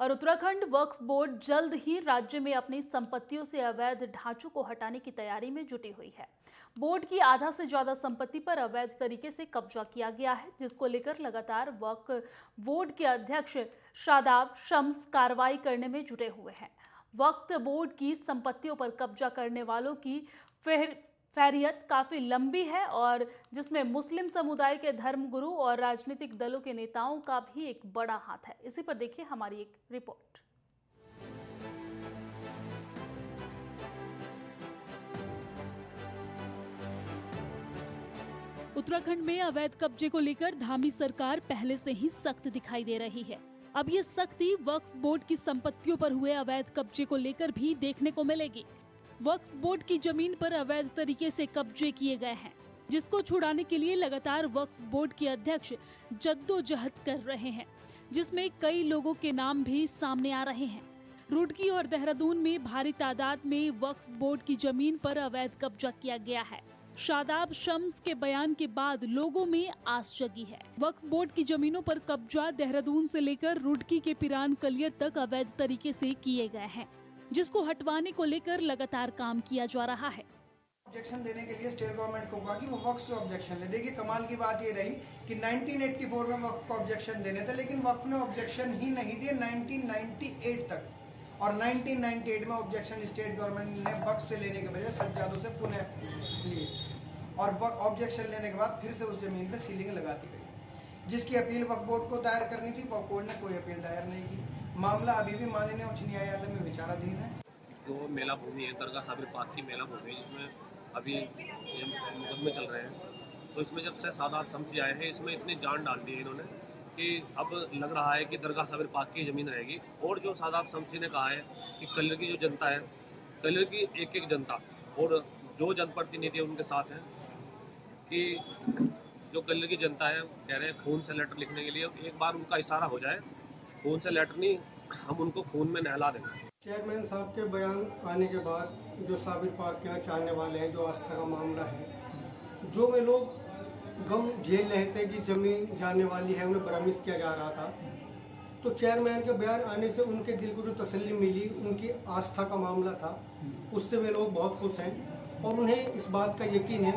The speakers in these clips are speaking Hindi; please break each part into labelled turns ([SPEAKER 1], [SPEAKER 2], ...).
[SPEAKER 1] और उत्तराखंड वक्फ बोर्ड जल्द ही राज्य में अपनी संपत्तियों से अवैध ढांचों को हटाने की तैयारी में जुटी हुई है। बोर्ड की आधा से ज्यादा संपत्ति पर अवैध तरीके से कब्जा किया गया है, जिसको लेकर लगातार वक्फ बोर्ड के अध्यक्ष शादाब शम्स कार्रवाई करने में जुटे हुए हैं। वक्फ बोर्ड की संपत्तियों पर कब्जा करने वालों की फहरियत काफी लंबी है, और जिसमें मुस्लिम समुदाय के धर्मगुरु और राजनीतिक दलों के नेताओं का भी एक बड़ा हाथ है। इसी पर देखिए हमारी एक रिपोर्ट। उत्तराखंड में अवैध कब्जे को लेकर धामी सरकार पहले से ही सख्त दिखाई दे रही है। अब ये सख्ती वक्फ बोर्ड की संपत्तियों पर हुए अवैध कब्जे को लेकर भी देखने को मिलेगी। वक्फ बोर्ड की जमीन पर अवैध तरीके से कब्जे किए गए हैं, जिसको छुड़ाने के लिए लगातार वक्फ बोर्ड के अध्यक्ष जद्दोजहद कर रहे हैं, जिसमें कई लोगों के नाम भी सामने आ रहे हैं। रुड़की और देहरादून में भारी तादाद में वक्फ बोर्ड की जमीन पर अवैध कब्जा किया गया है। शादाब शम्स के बयान के बाद लोगों में आस जगी है। वक्फ बोर्ड की जमीनों पर कब्जा देहरादून से लेकर रुड़की के पिरान कलियर तक अवैध तरीके से किए गए हैं, जिसको हटवाने को लेकर लगातार काम किया जा रहा है।
[SPEAKER 2] ऑब्जेक्शन देने के लिए स्टेट गवर्नमेंट को कहा कि वो वक्फ से ऑब्जेक्शन ले। देखिए कमाल की बात ये रही कि 1984 में वक्फ को ऑब्जेक्शन देने थे, लेकिन वक्फ ने ऑब्जेक्शन ही नहीं दिए 1998 तक। और 1998 में ऑब्जेक्शन स्टेट गवर्नमेंट ने वक्फ से लेने के बजाय सज्जादों से पुनः लिए, और ऑब्जेक्शन लेने के बाद फिर से उस जमीन पर सीलिंग लगा दी गई, जिसकी अपील वक्फ बोर्ड को दायर करनी थी। वक्फ बोर्ड ने कोई अपील दायर नहीं की। मामला अभी भी माननीय उच्च न्यायालय में विचाराधीन है।
[SPEAKER 3] जो मेला भूमि है दरगाह साबिर पाक की मेला भूमि है, जिसमें अभी ये मुकदमे चल रहे हैं, तो इसमें जब से सादात समझी आए हैं, इसमें इतनी जान डाल दी है इन्होंने कि अब लग रहा है कि दरगाह साबिर पाक की ज़मीन रहेगी। और जो सादात समझी ने कहा है कि कलर की जो जनता है, कलर की एक एक जनता और जो जनप्रतिनिधि उनके साथ हैं, कि जो कलर की जनता है कह रहे हैं खून से लेटर लिखने के लिए एक बार उनका इशारा हो जाए, खून से लेटर नहीं, हम उनको खून में नहला देंगे।
[SPEAKER 4] चेयरमैन साहब के बयान आने के बाद जो साबिर पाक के यहाँ चाहने वाले हैं, जो आस्था का मामला है, जो वे लोग गम झेल रहे थे कि जमीन जाने वाली है, उन्हें भ्रमित किया जा रहा था, तो चेयरमैन के बयान आने से उनके दिल को जो तसल्ली मिली, उनकी आस्था का मामला था, उससे वे लोग बहुत खुश हैं। और उन्हें इस बात का यकीन है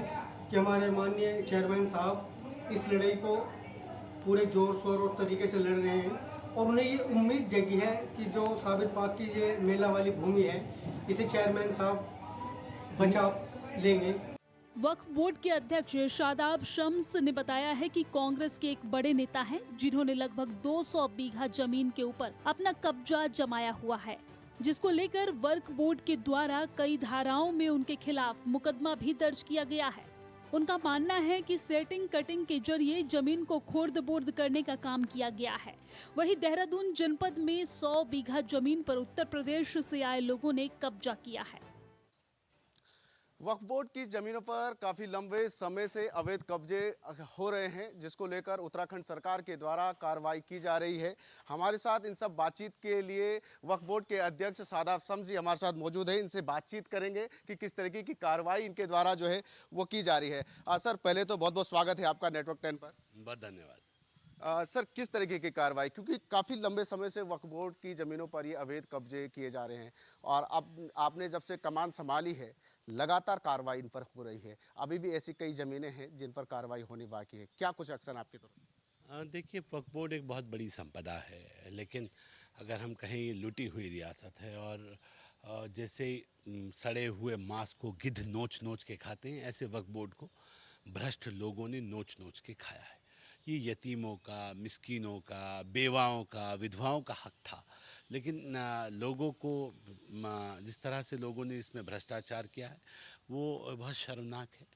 [SPEAKER 4] कि हमारे माननीय चेयरमैन साहब इस लड़ाई को पूरे जोर शोर और तरीके से लड़ रहे हैं। और उन्हें ये उम्मीद जगी है कि जो साबिर पाक की ये मेला वाली भूमि है, इसे चेयरमैन साहब बचा लेंगे।
[SPEAKER 1] वक्फ बोर्ड के अध्यक्ष शादाब शम्स ने बताया है कि कांग्रेस के एक बड़े नेता हैं, जिन्होंने लगभग 200 बीघा जमीन के ऊपर अपना कब्जा जमाया हुआ है, जिसको लेकर वक्फ बोर्ड के द्वारा कई धाराओं में उनके खिलाफ मुकदमा भी दर्ज किया गया है। उनका मानना है कि सेटिंग कटिंग के जरिए जमीन को खोर्द बोर्द करने का काम किया गया है। वहीं देहरादून जनपद में 100 बीघा जमीन पर उत्तर प्रदेश से आए लोगों ने कब्जा किया है।
[SPEAKER 5] वक्फ बोर्ड की ज़मीनों पर काफ़ी लंबे समय से अवैध कब्जे हो रहे हैं, जिसको लेकर उत्तराखंड सरकार के द्वारा कार्रवाई की जा रही है। हमारे साथ इन सब बातचीत के लिए वक्फ बोर्ड के अध्यक्ष शादाब शम्स जी हमारे साथ मौजूद है। इनसे बातचीत करेंगे कि किस तरीके की कार्रवाई इनके द्वारा जो है वो की जा रही है। सर, पहले तो बहुत बहुत स्वागत है आपका नेटवर्क 10 पर।
[SPEAKER 6] बहुत धन्यवाद।
[SPEAKER 5] सर, किस तरीके की कार्रवाई, क्योंकि काफ़ी लंबे समय से वक्फ बोर्ड की ज़मीनों पर ये अवैध कब्जे किए जा रहे हैं, और अब आपने जब से कमान संभाली है लगातार कार्रवाई इन पर हो रही है। अभी भी ऐसी कई ज़मीनें हैं जिन पर कार्रवाई होनी बाकी है, क्या कुछ एक्शन आपकी तरफ?
[SPEAKER 6] देखिए, वक्फ बोर्ड एक बहुत बड़ी संपदा है, लेकिन अगर हम कहें ये लूटी हुई रियासत है, और जैसे सड़े हुए मांस को गिद्ध नोच नोच के खाते हैं, ऐसे वक्फ बोर्ड को भ्रष्ट लोगों ने नोच नोच के खाया है। ये यतीमों का, मिस्कीनों का, बेवाओं का, विधवाओं का हक था, लेकिन लोगों को जिस तरह से लोगों ने इसमें भ्रष्टाचार किया है वो बहुत शर्मनाक है।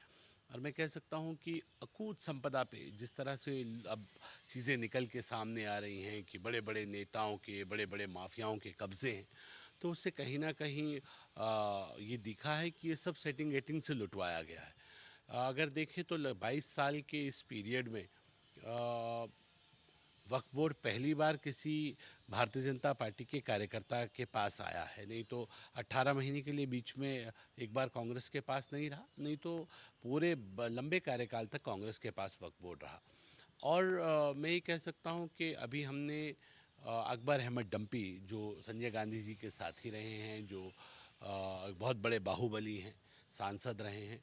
[SPEAKER 6] और मैं कह सकता हूँ कि अकूत संपदा पे जिस तरह से अब चीज़ें निकल के सामने आ रही हैं कि बड़े बड़े नेताओं के, बड़े बड़े माफियाओं के कब्ज़े हैं, तो उससे कहीं ना कहीं ये दिखा है कि ये सब सेटिंग वेटिंग से लुटवाया गया है। अगर देखें तो 22 साल के इस पीरियड में वक्फ बोर्ड पहली बार किसी भारतीय जनता पार्टी के कार्यकर्ता के पास आया है, नहीं तो 18 महीने के लिए बीच में एक बार कांग्रेस के पास नहीं रहा, नहीं तो पूरे लंबे कार्यकाल तक कांग्रेस के पास वक्फ बोर्ड रहा। और मैं ये कह सकता हूँ कि अभी हमने अकबर अहमद डम्पी जो संजय गांधी जी के साथी रहे हैं, जो बहुत बड़े बाहुबली हैं, सांसद रहे हैं,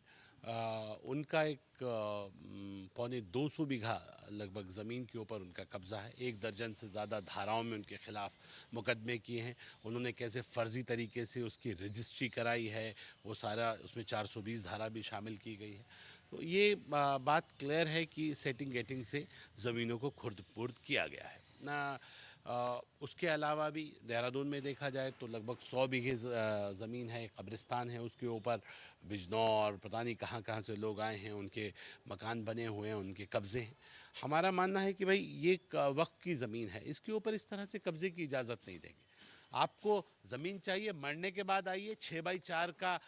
[SPEAKER 6] उनका एक पौने 200 बीघा लगभग ज़मीन के ऊपर उनका कब्ज़ा है। 1 दर्जन से ज़्यादा धाराओं में उनके ख़िलाफ़ मुकदमे किए हैं। उन्होंने कैसे फ़र्ज़ी तरीके से उसकी रजिस्ट्री कराई है, वो सारा उसमें 420 धारा भी शामिल की गई है। तो ये बात क्लियर है कि सेटिंग गेटिंग से ज़मीनों को खुर्द-बुर्द किया गया है ना। उसके अलावा भी देहरादून में देखा जाए तो लगभग 100 बीघे ज़मीन है, कब्रिस्तान है, उसके ऊपर बिजनौर पता नहीं कहाँ कहाँ से लोग आए हैं, उनके मकान बने हुए हैं, उनके कब्ज़े हैं। हमारा मानना है कि भाई ये वक्फ की ज़मीन है, इसके ऊपर इस तरह से कब्ज़े की इजाज़त नहीं देंगे। आपको ज़मीन चाहिए, मरने के बाद आइए, 6x4 का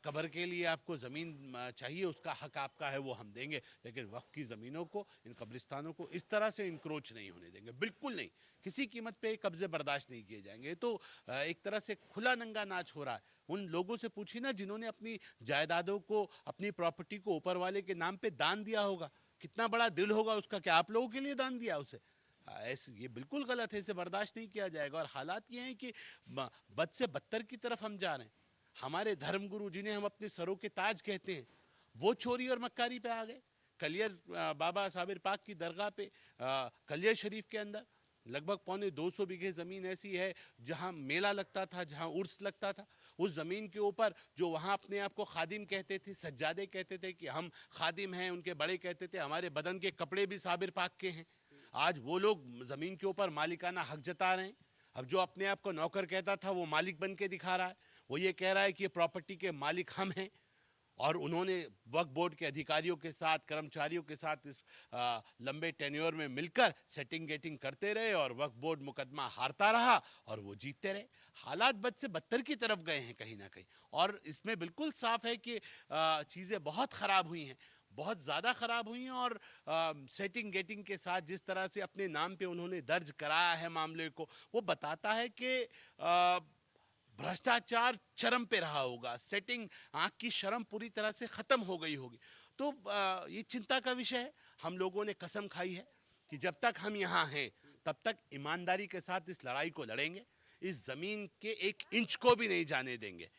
[SPEAKER 6] कब्र के लिए आपको ज़मीन चाहिए, उसका हक आपका है, वो हम देंगे। लेकिन वक्फ की ज़मीनों को, इन कब्रिस्तानों को इस तरह से इंक्रोच नहीं होने देंगे, बिल्कुल नहीं। किसी कीमत पे कब्ज़े बर्दाश्त नहीं किए जाएंगे। तो एक तरह से खुला नंगा नाच हो रहा है। उन लोगों से पूछिए ना जिन्होंने अपनी जायदादों को, अपनी प्रॉपर्टी को ऊपर वाले के नाम पे दान दिया होगा, कितना बड़ा दिल होगा उसका, क्या आप लोगों के लिए दान दिया उसे? ऐसे ये बिल्कुल गलत है, इसे बर्दाश्त नहीं किया जाएगा। और हालात ये हैं कि बद से बदतर की तरफ हम जा रहे हैं। हमारे धर्मगुरु जिन्हें हम अपने सरों के ताज कहते हैं, वो चोरी और मक्कारी पे आ गए। कलियर बाबा साबिर पाक की दरगाह पे कलियर शरीफ के अंदर लगभग पौने 200 बीघे ज़मीन ऐसी है जहां मेला लगता था, जहां उर्स लगता था। उस ज़मीन के ऊपर जो वहां अपने आप को खादिम कहते थे, सज्जादे कहते थे कि हम खादिम हैं, उनके बड़े कहते थे हमारे बदन के कपड़े भी साबिर पाक के हैं। आज वो लोग ज़मीन के ऊपर मालिकाना हक जता रहे हैं। अब जो अपने आप को नौकर कहता था वो मालिक बन के दिखा रहा है। वो ये कह रहा है कि ये प्रॉपर्टी के मालिक हम हैं। और उन्होंने वक्फ बोर्ड के अधिकारियों के साथ, कर्मचारियों के साथ इस लंबे टेन्योर में मिलकर सेटिंग गेटिंग करते रहे और वक्फ बोर्ड मुकदमा हारता रहा और वो जीतते रहे। हालात बद से बदतर की तरफ गए हैं कहीं ना कहीं। और इसमें बिल्कुल साफ है कि चीज़ें बहुत ख़राब हुई हैं, बहुत ज़्यादा ख़राब हुई हैं। और सेटिंग गेटिंग के साथ जिस तरह से अपने नाम पे उन्होंने दर्ज कराया है मामले को, वो बताता है कि भ्रष्टाचार चरम पे रहा होगा, सेटिंग, आँख की शर्म पूरी तरह से ख़त्म हो गई होगी। तो ये चिंता का विषय है। हम लोगों ने कसम खाई है कि जब तक हम यहाँ हैं तब तक ईमानदारी के साथ इस लड़ाई को लड़ेंगे, इस ज़मीन के 1 इंच को भी नहीं जाने देंगे।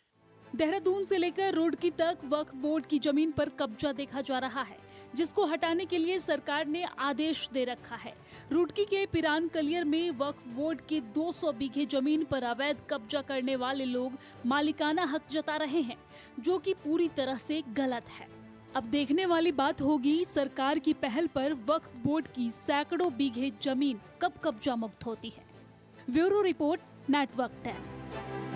[SPEAKER 1] देहरादून से लेकर रुड़की तक वक्फ बोर्ड की जमीन पर कब्जा देखा जा रहा है, जिसको हटाने के लिए सरकार ने आदेश दे रखा है। रुड़की के पिरान कलियर में वक्फ बोर्ड के 200 बीघे जमीन पर अवैध कब्जा करने वाले लोग मालिकाना हक जता रहे हैं, जो कि पूरी तरह से गलत है। अब देखने वाली बात होगी सरकार की पहल पर वक्फ बोर्ड की सैकड़ों बीघे जमीन कब कब्जा मुक्त होती है। Bureau report, network 10।